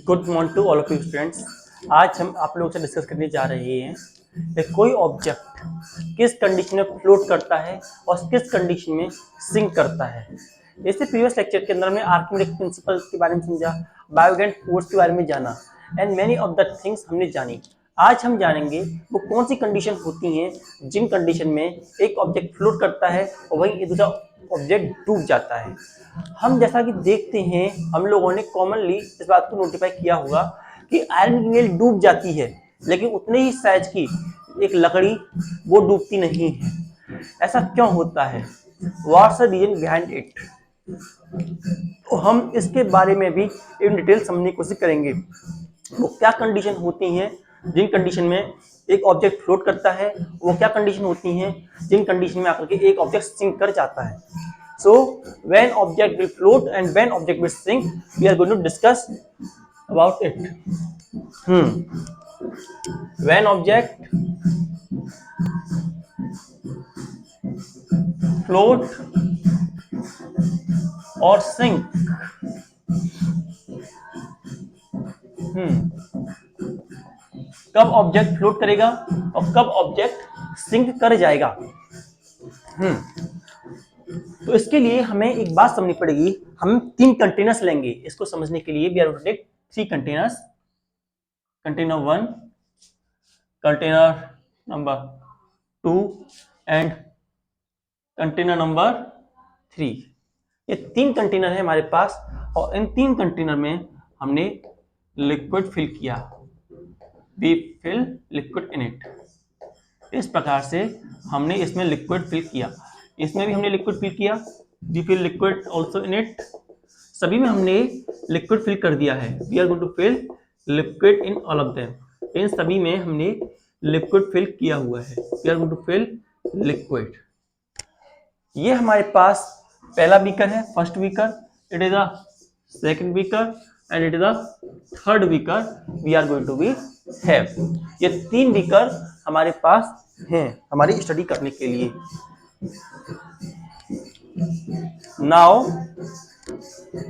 Good morning to all of you students. आज हम आप लोगों से डिस्कस करने जा रहे हैं कि कोई ऑब्जेक्ट किस कंडीशन में फ्लोट करता है और किस कंडीशन में सिंक करता है। इससे प्रीवियस लेक्चर के अंदर हमने आर्किमिडीज प्रिंसिपल के बारे में समझा, बायोगेंट फोर्स के बारे में जाना and many of the things हमने जानी। आज हम जानेंगे वो कौन सी कंडीशन होती हैं जिन कंडीशन में एक ऑब्जेक्ट फ्लोट करता है और वहीं दूसरा ऑब्जेक्ट डूब जाता है। हम जैसा कि देखते हैं, हम लोगों ने कॉमनली इस बात को नोटिफाई किया होगा कि आयरन की नेल डूब जाती है, लेकिन उतने ही साइज की एक लकड़ी वो डूबती नहीं है। ऐसा क्यों होता है? What's the reason behind it? तो हम इसके बारे में भी इन डिटेल समझने की कोशिश करेंगे। वो क्या कंडीशन होती हैं जिन कंडीशन में एक ऑब्जेक्ट फ्लोट करता है, वो क्या कंडीशन होती हैं जिन कंडीशन में आकर के एक ऑब्जेक्ट सिंक कर जाता है। So when object will float and when object will sink, we are going to discuss about it. When object float or sink, कब ऑब्जेक्ट फ्लोट करेगा और कब ऑब्जेक्ट सिंक कर जाएगा। तो इसके लिए हमें एक बात समझनी पड़ेगी। हम 3 कंटेनर्स लेंगे इसको समझने के लिए। We are going to take 3 containers, container 1, container number 2 and container number 3। ये 3 कंटेनर है हमारे पास और इन 3 कंटेनर में हमने लिक्विड फिल किया। We fill liquid in it. इस प्रकार से हमने इसमें लिक्विड फिल किया, इसमें भी हमने लिक्विड फिल किया। We fill liquid also in it. सभी में हमने लिक्विड फिल कर दिया है। We are going to fill liquid in all of them. इन सभी में हमने लिक्विड फिल किया हुआ है। We are going to fill liquid. ये हमारे पास पहला बीकर है, first beaker. It is a second beaker and it is a third beaker we are going to B have. ये 3 बीकर हमारे पास हैं हमारी स्टडी करने के लिए। नाउ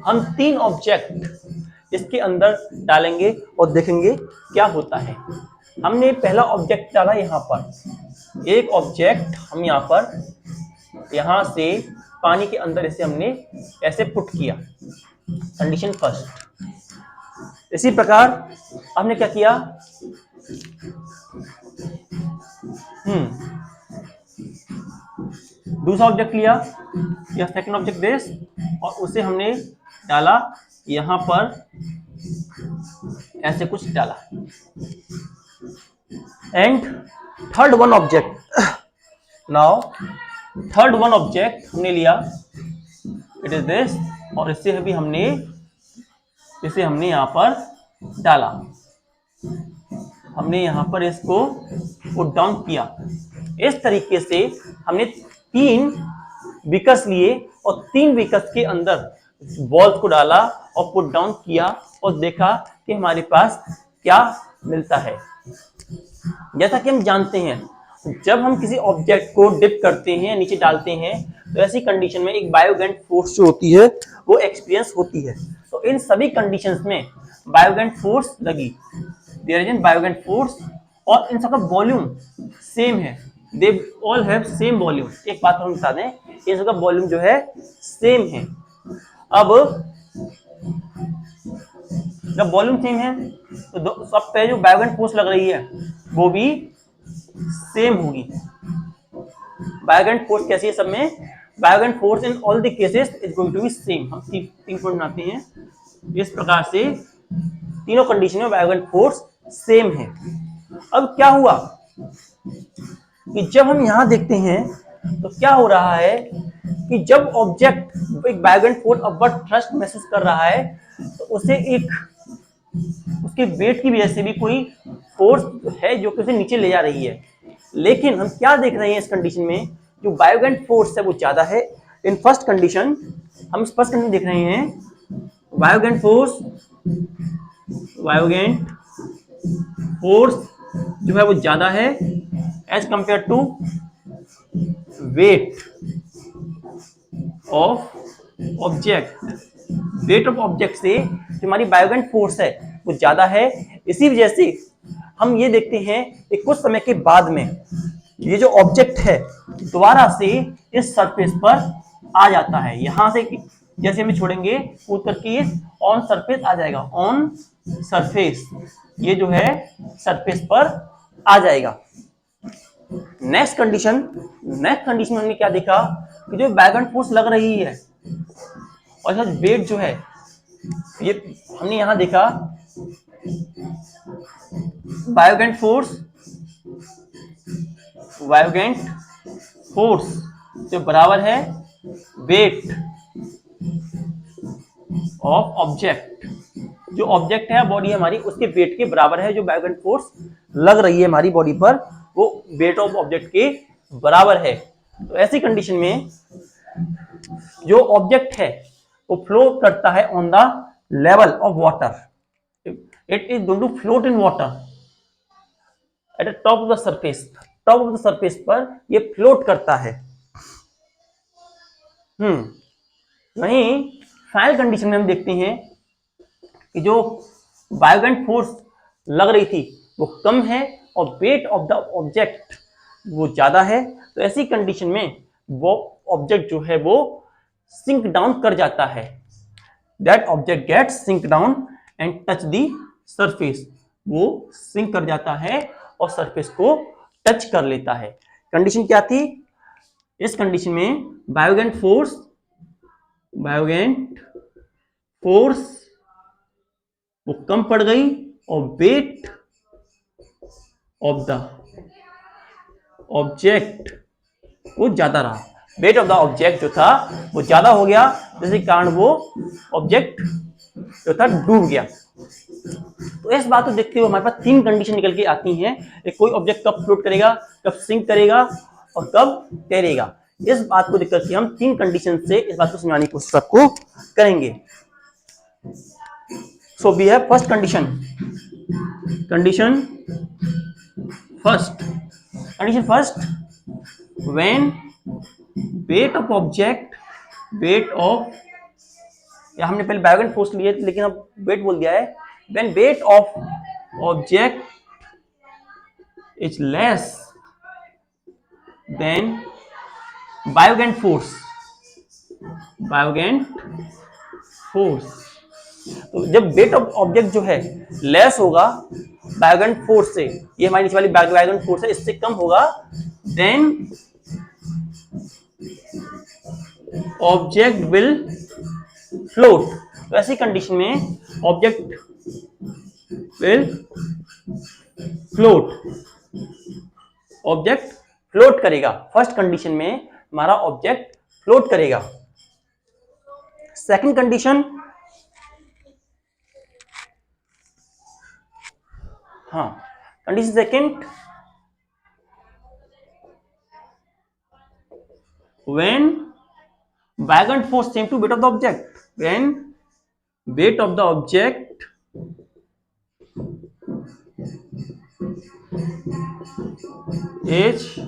हम 3 ऑब्जेक्ट इसके अंदर डालेंगे और देखेंगे क्या होता है। हमने पहला ऑब्जेक्ट डाला यहाँ पर, एक ऑब्जेक्ट हम यहाँ पर यहाँ से पानी के अंदर इसे हमने ऐसे पुट किया, कंडीशन फर्स्ट। इसी प्रकार हमने क्या किया, दूसरा ऑब्जेक्ट लिया या सेकंड ऑब्जेक्ट दिस और उसे हमने डाला यहां पर, ऐसे कुछ डाला। And third one object, now third one object हमने लिया, इट इज दिस, और इसे भी हमने यहां पर डाला। हमने यहां पर इसको पुट डाउन किया। इस तरीके से हमने 3 बीकर्स लिए और 3 बीकर्स के अंदर बॉल्स को डाला और पुट डाउन किया और देखा कि हमारे पास क्या मिलता है। जैसा कि हम जानते हैं, जब हम किसी ऑब्जेक्ट को डिप करते हैं, नीचे डालते हैं, तो ऐसी कंडीशन में एक बायोगेंट फोर्स जो होती है वो एक्सपीरियंस होती है। तो इन सभी कंडीशंस में बायोगेंट फोर्स लगी, देयर इज एन बायोगेंट फोर्स, और इन सबका वॉल्यूम सेम है। They all have same volume. एक बात हम बता दें, इन सबका वॉल्यूम जो है सेम है। अब जब वॉल्यूम सेम है तो सब पे जो बायोगेंट फोर्स लग रही है वो भी सेम होगी। बायोगेंट फोर्स कैसी है सब में? Buoyant force in all the cases is going to be same. हम 3 पॉइंट बनाते हैं। इस प्रकार से तीनों कंडीशन में बायोगेंट फोर्स सेम है। अब क्या हुआ कि जब हम यहां देखते हैं तो क्या हो रहा है कि जब ऑब्जेक्ट एक बायोगेंट फोर्स अपवर्ड थ्रस्ट महसूस कर रहा है तो उसे एक उसके वेट की वजह से भी कोई फोर्स है जो कि उसे नीचे ले जा रही है। लेकिन हम क्या देख रहे हैं इस कंडीशन में, जो बायोगेंट फोर्स है वो ज्यादा है। इन फर्स्ट कंडीशन हम इस फर्स्ट कंडीशन देख रहे हैं, बायोगेंट फोर्स जो है वो ज्यादा है as compare to weight of object, weight of object से जो हमारी बायोगेंट फोर्स है वो ज्यादा है। इसी वजह से हम ये देखते हैं कि कुछ समय के बाद में ये जो ऑब्जेक्ट है दोबारा से इस सरफेस पर आ जाता है। यहां से जैसे हम छोड़ेंगे कूद करके ये ऑन सरफेस आ जाएगा, ऑन सरफेस ये जो है सरफेस पर आ जाएगा। नेक्स्ट कंडीशन में हमने क्या देखा कि जो बायोगेंट फोर्स लग रही है और वेट जो है ये हमने यहां देखा बायोगेंट फोर्स जो बराबर है वेट ऑफ ऑब्जेक्ट। जो ऑब्जेक्ट है बॉडी हमारी उसके वेट के बराबर है। जो बायोगेंट फोर्स लग रही है हमारी बॉडी पर वो वेट ऑफ ऑब्जेक्ट के बराबर है। तो ऐसी कंडीशन में जो ऑब्जेक्ट है वो फ्लोट करता है on the level of water. It is going to float in water at the top of the surface. Top of the surface पर ये फ्लोट करता है। वहीं फाइनल कंडीशन में हम देखते हैं कि जो बायोगेंट फोर्स लग रही थी वो कम है और वेट ऑफ द ऑब्जेक्ट वो ज्यादा है। तो ऐसी कंडीशन में वो ऑब्जेक्ट जो है वो सिंक डाउन कर जाता है। That object gets sink down and touch the surface. वो सिंक कर जाता है और सरफेस को टच कर लेता है। कंडीशन क्या थी? इस कंडीशन में बायोगेंट फोर्स वो कम पड़ गई और वेट ऑफ द ऑब्जेक्ट वो ज्यादा रहा। वेट ऑफ द ऑब्जेक्ट जो था वो ज्यादा हो गया, जिसके कारण वो ऑब्जेक्ट जो था डूब गया। तो इस बात को देखते हुए हमारे पास तीन कंडीशन निकल के आती हैं कि कोई ऑब्जेक्ट कब फ्लोट करेगा, कब सिंक करेगा और कब तैरेगा। इस बात को देखकर के हम तीन कंडीशन से इस बात को समझाने की कोशिश आपको करेंगे। So we have first condition first when weight of object या हमने पहले बायोगेंट फोर्स लिए लेकिन अब वेट बोल दिया है। When weight of object is less than buoyant force. तो जब वेट ऑफ ऑब्जेक्ट जो है लेस होगा बायोगेंट फोर्स से, ये हमारी नीचे वाली बायोगेंट फोर्स है, इससे कम होगा, देन ऑब्जेक्ट विल फ्लोट। तो ऐसी कंडीशन में ऑब्जेक्ट विल फ्लोट करेगा। फर्स्ट कंडीशन में हमारा ऑब्जेक्ट फ्लोट करेगा। Second condition, condition second, when buoyant force same to weight of the object, when weight of the object is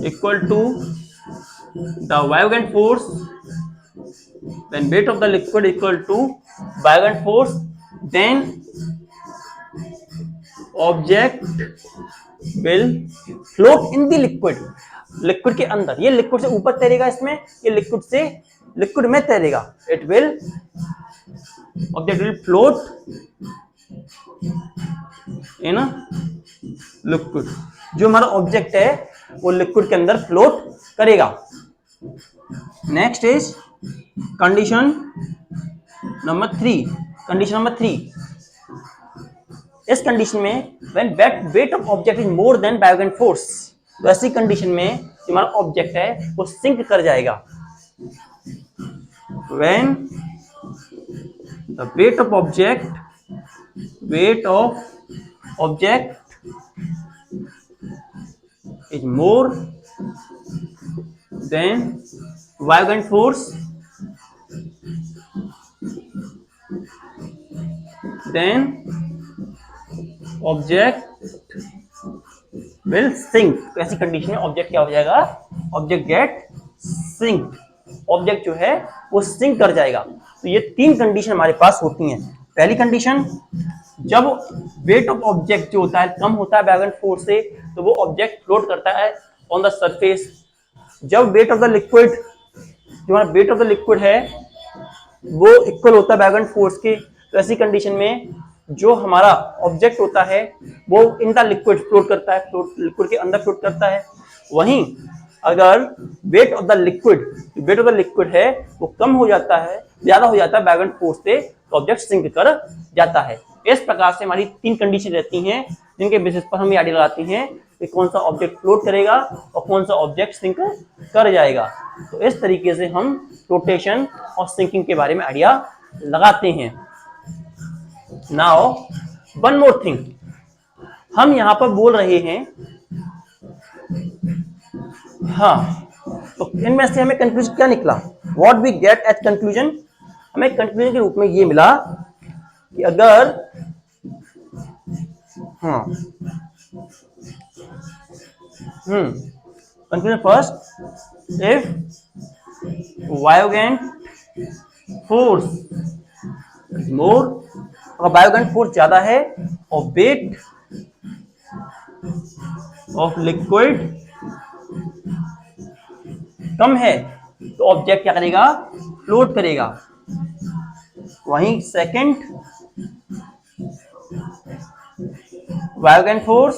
equal to the Vaillant force, when weight of the liquid equal to Vaillant force, then object will float in the liquid. Liquid के अंदर, ये liquid से ऊपर तैरेगा, इसमें ये liquid में तैरेगा। Object will float in liquid. जो हमारा ऑब्जेक्ट है वो लिक्विड के अंदर फ्लोट करेगा। Next is condition number three. इस कंडीशन में when weight of object is more than buoyant force, तो ऐसी कंडीशन में जो हमारा ऑब्जेक्ट है वो सिंक कर जाएगा। When the weight of object is more than buoyant force, then object will sink. तो ऐसी कंडीशन में ऑब्जेक्ट क्या हो जाएगा? Object gate sink. ऑब्जेक्ट जो है वो सिंक कर जाएगा। तो ये 3 कंडीशन हमारे पास होती हैं। पहली कंडीशन, जब वेट ऑफ ऑब्जेक्ट जो होता है कम होता है बैगन फोर्स से, तो वो ऑब्जेक्ट फ्लोट करता है ऑन द सरफेस। जब वेट ऑफ द लिक्विड, जो हमारा वेट ऑफ द लिक्विड है वो इक्वल होता है बैगन फोर्स के, तो ऐसी कंडीशन में जो हमारा ऑब्जेक्ट होता है वो इन द लिक्विड फ्लोट करता है, लिक्विड के अंदर फ्लोट करता है। वहीं अगर वेट ऑफ द लिक्विड है वो कम हो जाता है, ज्यादा हो जाता है बैगन फोर्स से, तो ऑब्जेक्ट सिंक कर जाता है। इस प्रकार से हमारी 3 कंडीशन रहती हैं जिनके बेसिस पर हम ये आइडिया लगाते हैं कि कौन सा ऑब्जेक्ट फ्लोट करेगा और कौन सा ऑब्जेक्ट सिंक कर जाएगा। तो इस तरीके से हम फ्लोटेशन और सिंकिंग के बारे में आइडिया लगाते हैं। नाउ वन मोर थिंग, हम यहां पर बोल रहे हैं, हाँ, तो इनमें से हमें कंक्लूजन क्या निकला, what we get at conclusion, हमें कंक्लूजन के रूप में ये मिला कि अगर, हाँ, conclusion first, if buoyant force is more, अगर बायोगेंट फोर्स ज्यादा है और वेट ऑफ लिक्विड कम है, तो ऑब्जेक्ट क्या करेगा, फ्लोट करेगा। वहीं सेकंड, वायोगेंट फोर्स